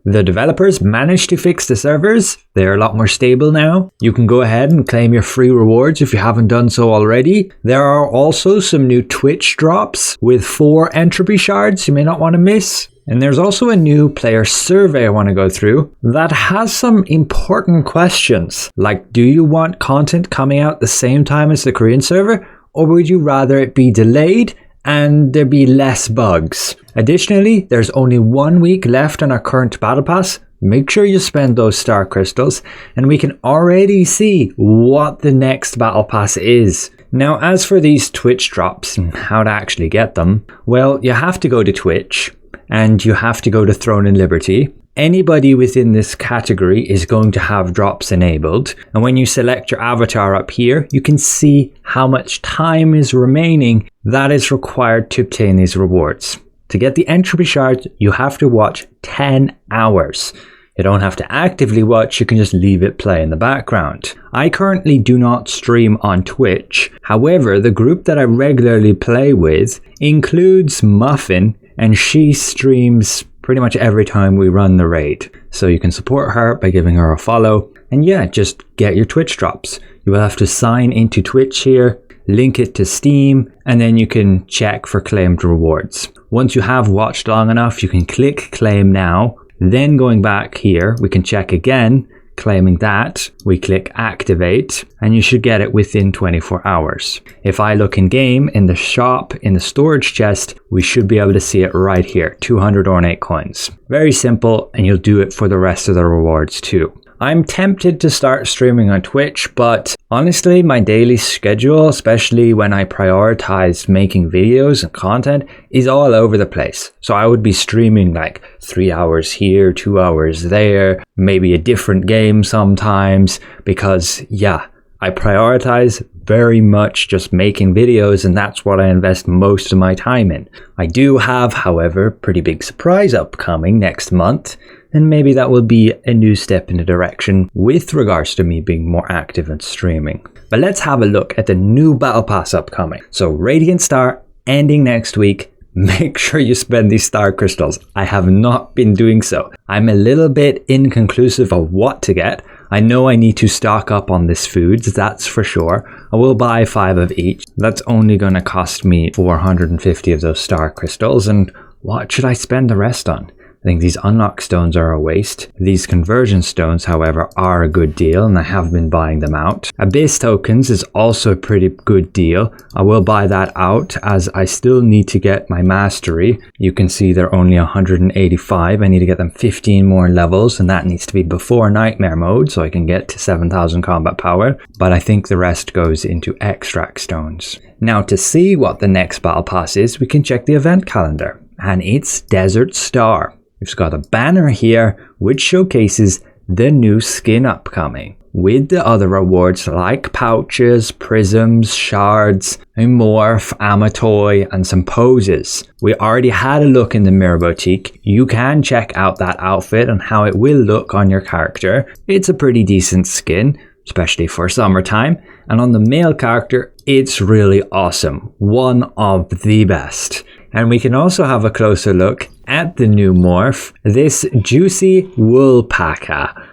The developers managed to fix the servers. They're a lot more stable now. You can go ahead and claim your free rewards if you haven't done so already. There are also some new Twitch drops with 4 entropy shards you may not want to miss. And there's also a new player survey I want to go through that has some important questions, like do you want content coming out the same time as the Korean server, or would you rather it be delayed and there be less bugs? Additionally, there's only 1 week left on our current battle pass. Make sure you spend those star crystals, and we can already see what the next battle pass is. Now, as for these Twitch drops and how to actually get them, well, you have to go to Twitch and you have to go to Throne and Liberty. Anybody within this category is going to have drops enabled, and when you select your avatar up here, you can see how much time is remaining that is required to obtain these rewards. To get the entropy shards, you have to watch 10 hours. You don't have to actively watch, you can just leave it play in the background. I currently do not stream on Twitch. However, the group that I regularly play with includes Muffin, and she streams pretty much every time we run the raid. So you can support her by giving her a follow. And yeah, just get your Twitch drops. You will have to sign into Twitch here, link it to Steam, and then you can check for claimed rewards. Once you have watched long enough, you can click claim now. Then going back here, we can check again, claiming that. We click activate, and you should get it within 24 hours. If I look in game, in the shop, in the storage chest, we should be able to see it right here, 200 ornate coins. Very simple, and you'll do it for the rest of the rewards too. I'm tempted to start streaming on Twitch, but honestly, my daily schedule, especially when I prioritize making videos and content, is all over the place. So I would be streaming like 3 hours here, 2 hours there, maybe a different game sometimes, because yeah, I prioritize very much just making videos, and that's what I invest most of my time in. I do have, however, a pretty big surprise upcoming next month, and maybe that will be a new step in the direction with regards to me being more active and streaming. But let's have a look at the new battle pass upcoming. So Radiant Star ending next week. Make sure you spend these star crystals. I have not been doing so. I'm a little bit inconclusive of what to get. I know I need to stock up on this food, that's for sure. I will buy 5 of each. That's only going to cost me 450 of those star crystals, and what should I spend the rest on? I think these unlock stones are a waste. These conversion stones, however, are a good deal, and I have been buying them out. Abyss tokens is also a pretty good deal. I will buy that out as I still need to get my mastery. You can see they're only 185. I need to get them 15 more levels, and that needs to be before nightmare mode so I can get to 7,000 combat power. But I think the rest goes into extract stones. Now, to see what the next battle pass is, we can check the event calendar, and it's Desert Star. We've got a banner here which showcases the new skin upcoming, with the other rewards like pouches, prisms, shards, a morph, amatoy, and some poses. We already had a look in the mirror boutique. You can check out that outfit and how it will look on your character. It's a pretty decent skin, especially for summertime, and on the male character it's really awesome, one of the best. And we can also have a closer look at the new morph, this juicy woolpacker.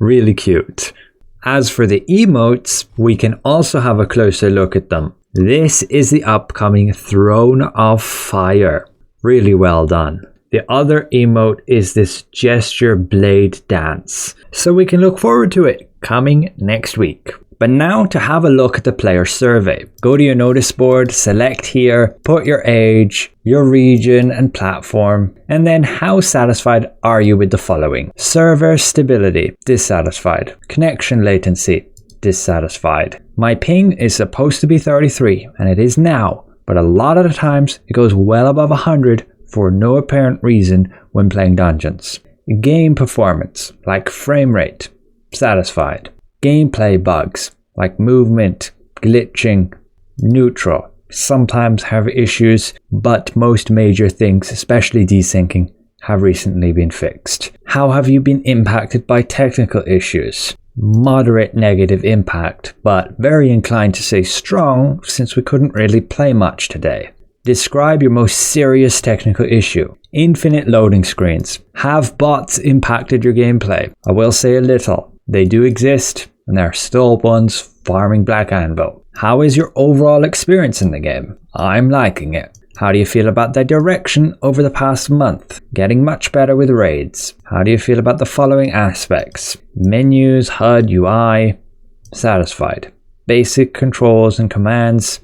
Really cute. As for the emotes, we can also have a closer look at them. This is the upcoming Throne of Fire. Really well done. The other emote is this gesture blade dance. So we can look forward to it coming next week. But now to have a look at the player survey. Go to your notice board, select here, put your age, your region and platform, and then how satisfied are you with the following? Server stability, dissatisfied. Connection latency, dissatisfied. My ping is supposed to be 33, and it is now, but a lot of the times it goes well above 100 for no apparent reason when playing dungeons. Game performance, like frame rate, satisfied. Gameplay bugs like movement, glitching, neutral, sometimes have issues, but most major things, especially desyncing, have recently been fixed. How have you been impacted by technical issues? Moderate negative impact, but very inclined to say strong since we couldn't really play much today. Describe your most serious technical issue. Infinite loading screens. Have bots impacted your gameplay? I will say a little. They do exist, and there are still ones farming Black Anvil. How is your overall experience in the game? I'm liking it. How do you feel about the direction over the past month? Getting much better with raids. How do you feel about the following aspects? Menus, HUD, UI. Satisfied. Basic controls and commands.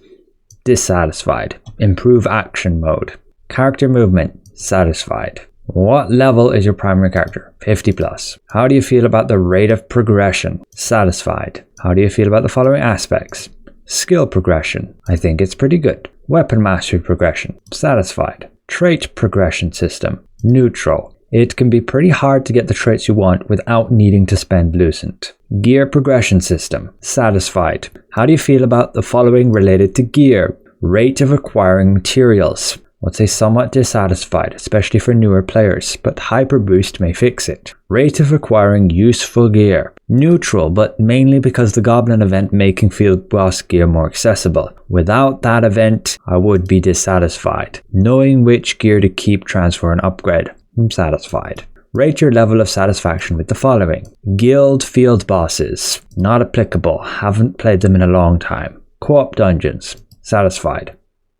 Dissatisfied. Improve action mode. Character movement. Satisfied. What level is your primary character? 50 plus. How do you feel about the rate of progression? Satisfied. How do you feel about the following aspects? Skill progression. I think it's pretty good. Weapon mastery progression. Satisfied. Trait progression system. Neutral. It can be pretty hard to get the traits you want without needing to spend Lucent. Gear progression system. Satisfied. How do you feel about the following related to gear? Rate of acquiring materials. I'd say somewhat dissatisfied, especially for newer players, but Hyper Boost may fix it. Rate of acquiring useful gear. Neutral, but mainly because the Goblin event making field boss gear more accessible. Without that event, I would be dissatisfied. Knowing which gear to keep, transfer and upgrade. I'm satisfied. Rate your level of satisfaction with the following. Guild field bosses. Not applicable. Haven't played them in a long time. Co-op dungeons. Satisfied.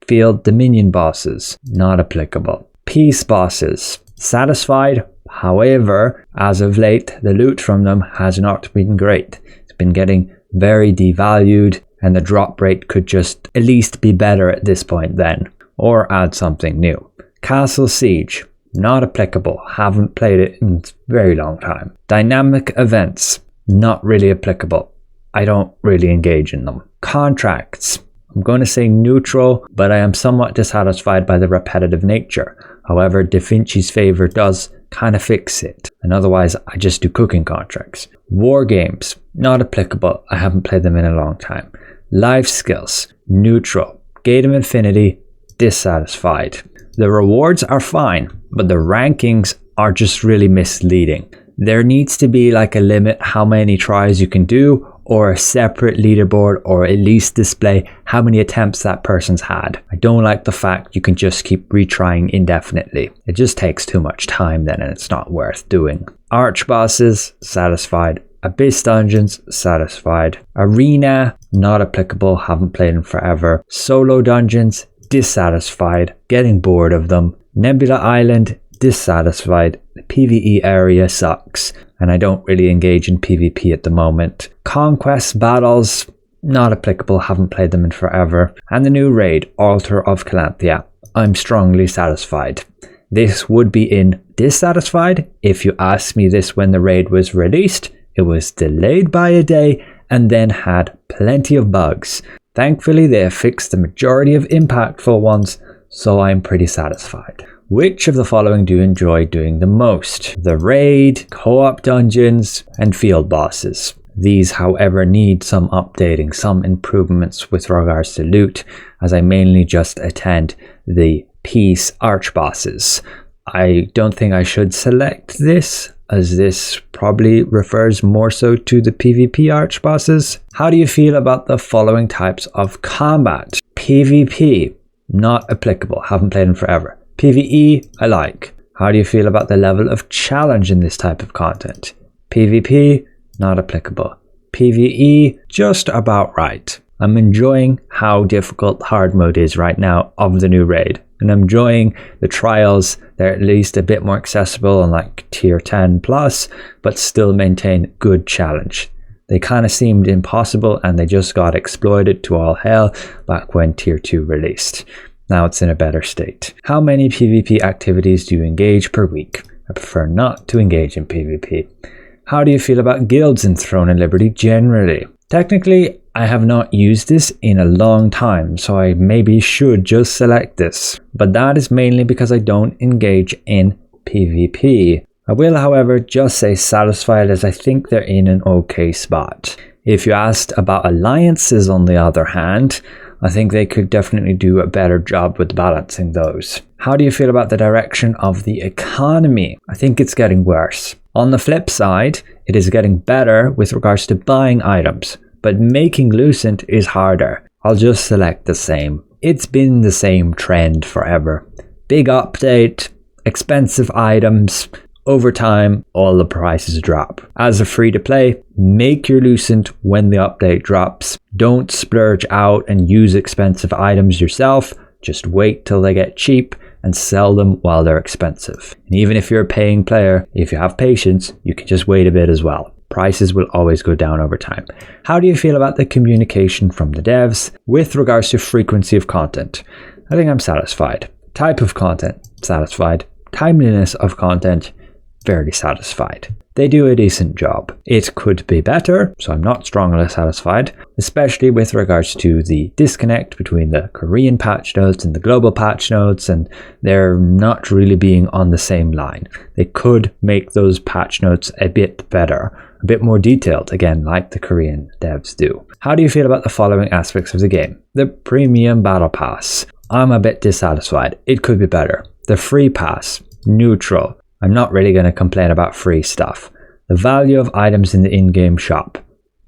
Field Dominion bosses, not applicable. Peace bosses, satisfied. However, as of late, the loot from them has not been great. It's been getting very devalued, and the drop rate could just at least be better at this point then, or add something new. Castle Siege, not applicable. Haven't played it in a very long time. Dynamic events, not really applicable. I don't really engage in them. Contracts. I'm going to say neutral, but I am somewhat dissatisfied by the repetitive nature. However, Da Vinci's Favor does kind of fix it, and otherwise I just do cooking contracts. War games, not applicable. I haven't played them in a long time. Life skills, neutral. Gate of Infinity, dissatisfied. The rewards are fine, but the rankings are just really misleading. There needs to be like a limit how many tries you can do, or a separate leaderboard, or at least display how many attempts that person's had. I don't like the fact you can just keep retrying indefinitely. It just takes too much time then, and it's not worth doing. Arch bosses, satisfied. Abyss dungeons, satisfied. Arena, not applicable, haven't played in forever. Solo dungeons, dissatisfied, getting bored of them. Nebula Island, dissatisfied. The PvE area sucks, and I don't really engage in PvP at the moment. Conquest battles, not applicable, haven't played them in forever. And the new raid, Altar of Calanthea, I'm strongly satisfied. This would be in dissatisfied if you asked me this when the raid was released. It was delayed by a day and then had plenty of bugs. Thankfully, they have fixed the majority of impactful ones, so I'm pretty satisfied. Which of the following do you enjoy doing the most? The raid, co-op dungeons, and field bosses. These, however, need some updating, some improvements with regards to loot, as I mainly just attend the peace arch bosses. I don't think I should select this, as this probably refers more so to the PvP arch bosses. How do you feel about the following types of combat? PvP, not applicable, haven't played in forever. PvE, I like. How do you feel about the level of challenge in this type of content? PvP, not applicable. PvE, just about right. I'm enjoying how difficult hard mode is right now of the new raid. And I'm enjoying the trials. They're at least a bit more accessible and like tier 10 plus, but still maintain good challenge. They kind of seemed impossible and they just got exploited to all hell back when tier 2 released. Now it's in a better state. How many PvP activities do you engage per week? I prefer not to engage in PvP. How do you feel about guilds in Throne and Liberty generally? Technically, I have not used this in a long time, so I maybe should just select this. But that is mainly because I don't engage in PvP. I will, however, just say satisfied, as I think they're in an okay spot. If you asked about alliances, on the other hand, I think they could definitely do a better job with balancing those. How do you feel about the direction of the economy? I think it's getting worse. On the flip side, it is getting better with regards to buying items, but making Lucent is harder. I'll just select the same. it's been the same trend forever. Big update, expensive items, over time, all the prices drop. As a free-to-play, make your Lucent when the update drops. Don't splurge out and use expensive items yourself. Just wait till they get cheap and sell them while they're expensive. And even if you're a paying player, if you have patience, you can just wait a bit as well. Prices will always go down over time. How do you feel about the communication from the devs with regards to frequency of content? I think I'm satisfied. Type of content, satisfied. Timeliness of content, fairly satisfied. They do a decent job. It could be better, so I'm not strongly satisfied, especially with regards to the disconnect between the Korean patch notes and the global patch notes, and they're not really being on the same line. They could make those patch notes a bit better, a bit more detailed, again, like the Korean devs do. How do you feel about the following aspects of the game? The premium battle pass. I'm a bit dissatisfied. It could be better. The free pass, neutral. I'm not really going to complain about free stuff. The value of items in the in-game shop,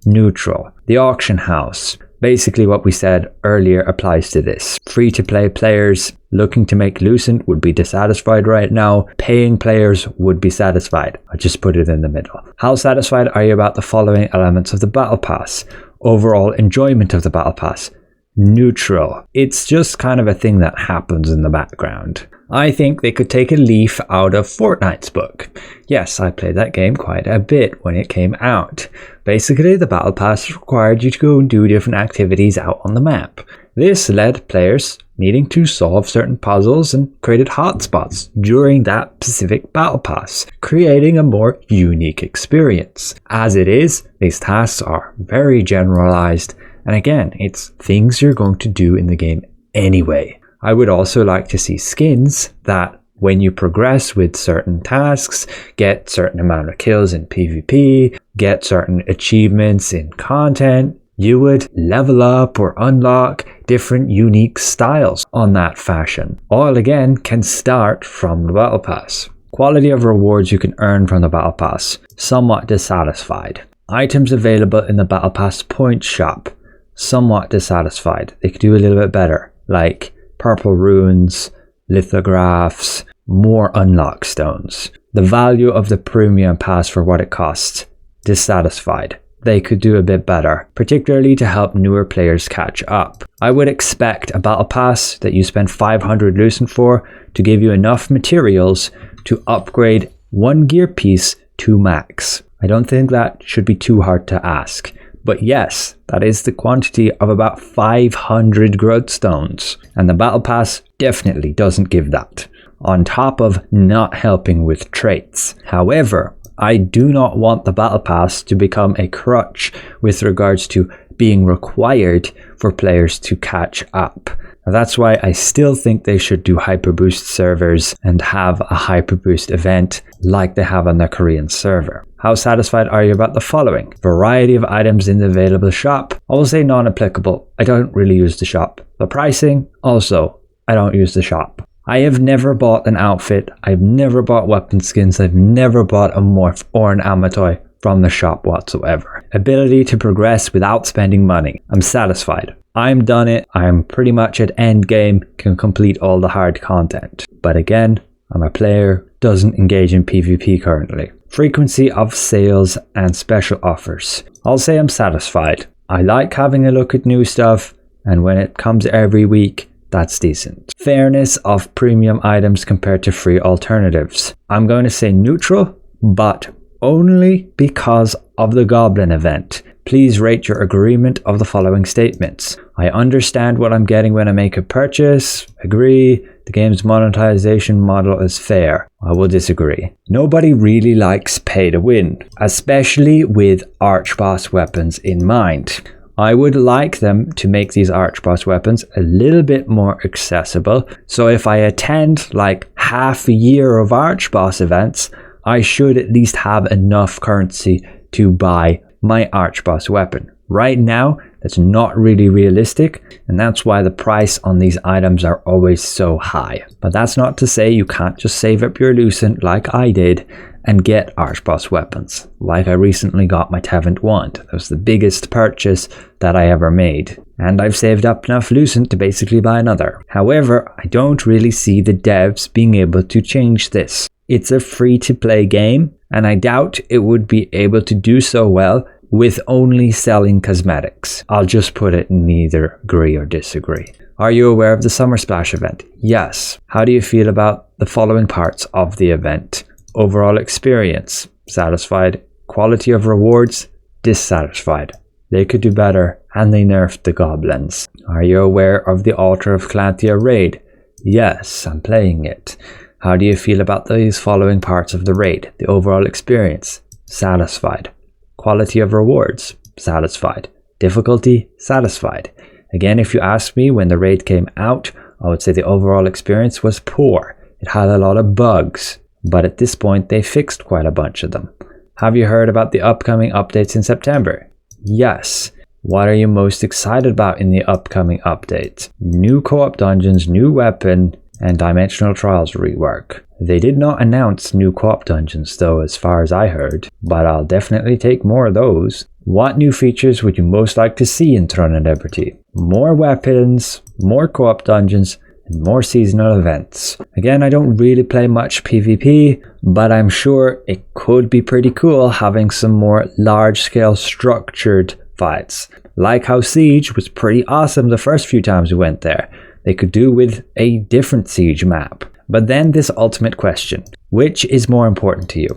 neutral. The auction house, basically what we said earlier applies to this. Free-to-play players looking to make Lucent would be dissatisfied right now. Paying players would be satisfied. I just put it in the middle. How satisfied are you about the following elements of the battle pass? Overall enjoyment of the battle pass, neutral. It's just kind of a thing that happens in the background. I think they could take a leaf out of Fortnite's book. Yes, I played that game quite a bit when it came out. Basically, the Battle Pass required you to go and do different activities out on the map. This led players needing to solve certain puzzles and created hotspots during that specific Battle Pass, creating a more unique experience. As it is, these tasks are very generalized, and again, it's things you're going to do in the game anyway. I would also like to see skins that, when you progress with certain tasks, get certain amount of kills in PvP, get certain achievements in content, you would level up or unlock different unique styles on that fashion. All again can start from the Battle Pass. Quality of rewards you can earn from the Battle Pass, somewhat dissatisfied. Items available in the Battle Pass points shop, somewhat dissatisfied. They could do a little bit better, like purple runes, lithographs, more unlock stones. The value of the premium pass for what it costs, dissatisfied. They could do a bit better, particularly to help newer players catch up. I would expect a battle pass that you spend 500 Lucent for to give you enough materials to upgrade one gear piece to max. I don't think that should be too hard to ask. But yes, that is the quantity of about 500 growth stones, and the battle pass definitely doesn't give that, on top of not helping with traits. However, I do not want the battle pass to become a crutch with regards to being required for players to catch up. Now, that's why I still think they should do hyperboost servers and have a hyperboost event like they have on the Korean server. How satisfied are you about the following? Variety of items in the available shop. I will say non-applicable. I don't really use the shop. The pricing, also, I don't use the shop. I have never bought an outfit. I've never bought weapon skins. I've never bought a morph or an Emotes from the shop whatsoever. Ability to progress without spending money. I'm satisfied. I'm done it. I'm pretty much at end game, can complete all the hard content. But again, I'm a player, doesn't engage in PvP currently. Frequency of sales and special offers. I'll say I'm satisfied. I like having a look at new stuff, and when it comes every week, that's decent. Fairness of premium items compared to free alternatives. I'm going to say neutral, but only because of the Goblin event. Please rate your agreement of the following statements. I understand what I'm getting when I make a purchase. Agree. The game's monetization model is fair. I will disagree. Nobody really likes pay to win, especially with archboss weapons in mind. I would like them to make these archboss weapons a little bit more accessible. So if I attend like half a year of archboss events, I should at least have enough currency to buy my archboss weapon. Right now, that's not really realistic, and that's why the price on these items are always so high. But that's not to say you can't just save up your Lucent like I did and get Archboss weapons. Like I recently got my THEVENIN wand. That was the biggest purchase that I ever made. And I've saved up enough Lucent to basically buy another. However, I don't really see the devs being able to change this. It's a free-to-play game, and I doubt it would be able to do so well with only selling cosmetics. I'll just put it in either agree or disagree. Are you aware of the Summer Splash event? Yes. How do you feel about the following parts of the event? Overall experience, satisfied. Quality of rewards, dissatisfied. They could do better, and they nerfed the goblins. Are you aware of the Altar of Calanthea raid? Yes, I'm playing it. How do you feel about these following parts of the raid? The overall experience, satisfied. Quality of rewards, satisfied. Difficulty, satisfied. Again, if you asked me when the raid came out, I would say the overall experience was poor. It had a lot of bugs, but at this point they fixed quite a bunch of them. Have you heard about the upcoming updates in September? Yes. What are you most excited about in the upcoming updates? New co-op dungeons, new weapon, and Dimensional Trials rework. They did not announce new co-op dungeons though, as far as I heard, but I'll definitely take more of those. What new features would you most like to see in Throne of Liberty? More weapons, more co-op dungeons, and more seasonal events. Again, I don't really play much PvP, but I'm sure it could be pretty cool having some more large-scale structured fights. Like how Siege was pretty awesome the first few times we went there. They could do with a different Siege map. But then this ultimate question, which is more important to you?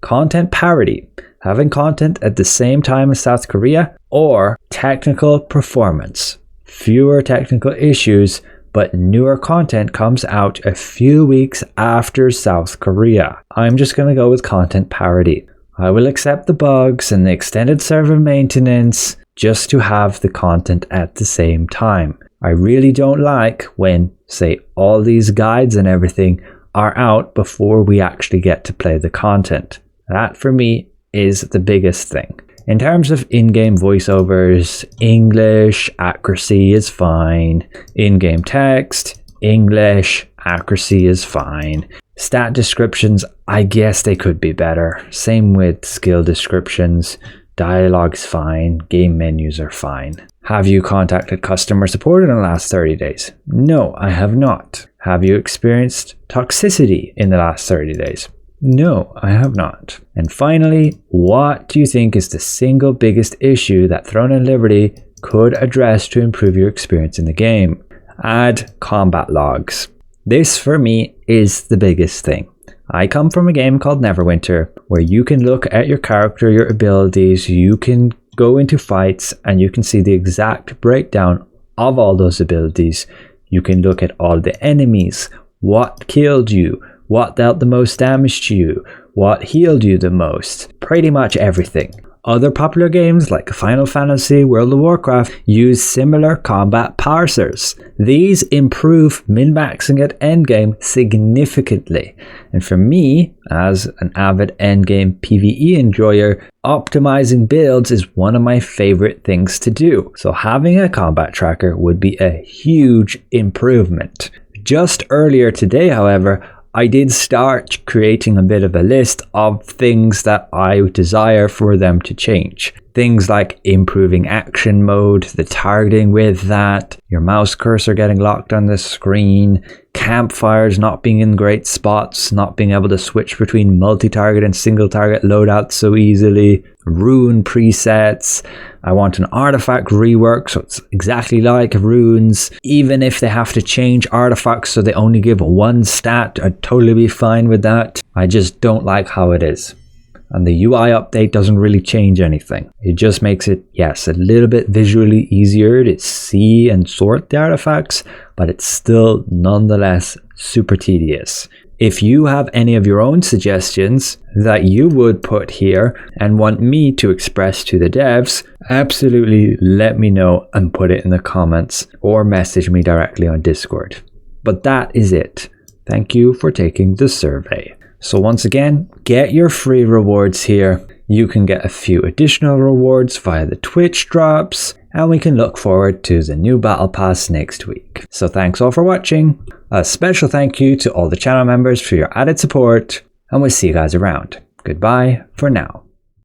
Content parity, having content at the same time as South Korea, or technical performance? Fewer technical issues, but newer content comes out a few weeks after South Korea. I'm just going to go with content parity. I will accept the bugs and the extended server maintenance just to have the content at the same time. I really don't like when, say, all these guides and everything are out before we actually get to play the content. That for me is the biggest thing. In terms of in-game voiceovers, English, accuracy is fine. In-game text, English, accuracy is fine. Stat descriptions, I guess they could be better. Same with skill descriptions. Dialogue's fine. Game menus are fine. Have you contacted customer support in the last 30 days? No, I have not. Have you experienced toxicity in the last 30 days? No, I have not. And finally, what do you think is the single biggest issue that Throne of Liberty could address to improve your experience in the game? Add combat logs. This for me is the biggest thing. I come from a game called Neverwinter where you can look at your character, your abilities, you can go into fights and you can see the exact breakdown of all those abilities. You can look at all the enemies, what killed you, what dealt the most damage to you, what healed you the most, pretty much everything. Other popular games like Final Fantasy, World of Warcraft use similar combat parsers. These improve min-maxing at endgame significantly. And for me, as an avid endgame PvE enjoyer, optimizing builds is one of my favorite things to do. So having a combat tracker would be a huge improvement. Just earlier today, however, I did start creating a bit of a list of things that I desire for them to change. Things like improving action mode, the targeting with that, your mouse cursor getting locked on the screen, campfires not being in great spots, not being able to switch between multi-target and single-target loadouts so easily, rune presets. I want an artifact rework so it's exactly like runes. Even if they have to change artifacts so they only give one stat, I'd totally be fine with that. I just don't like how it is. And the UI update doesn't really change anything. It just makes it, yes, a little bit visually easier to see and sort the artifacts, but it's still nonetheless super tedious. If you have any of your own suggestions that you would put here and want me to express to the devs, absolutely let me know and put it in the comments or message me directly on Discord. But that is it. Thank you for taking the survey. So once again, get your free rewards here. You can get a few additional rewards via the Twitch drops, and we can look forward to the new Battle Pass next week. So thanks all for watching. A special thank you to all the channel members for your added support, and we'll see you guys around. Goodbye for now.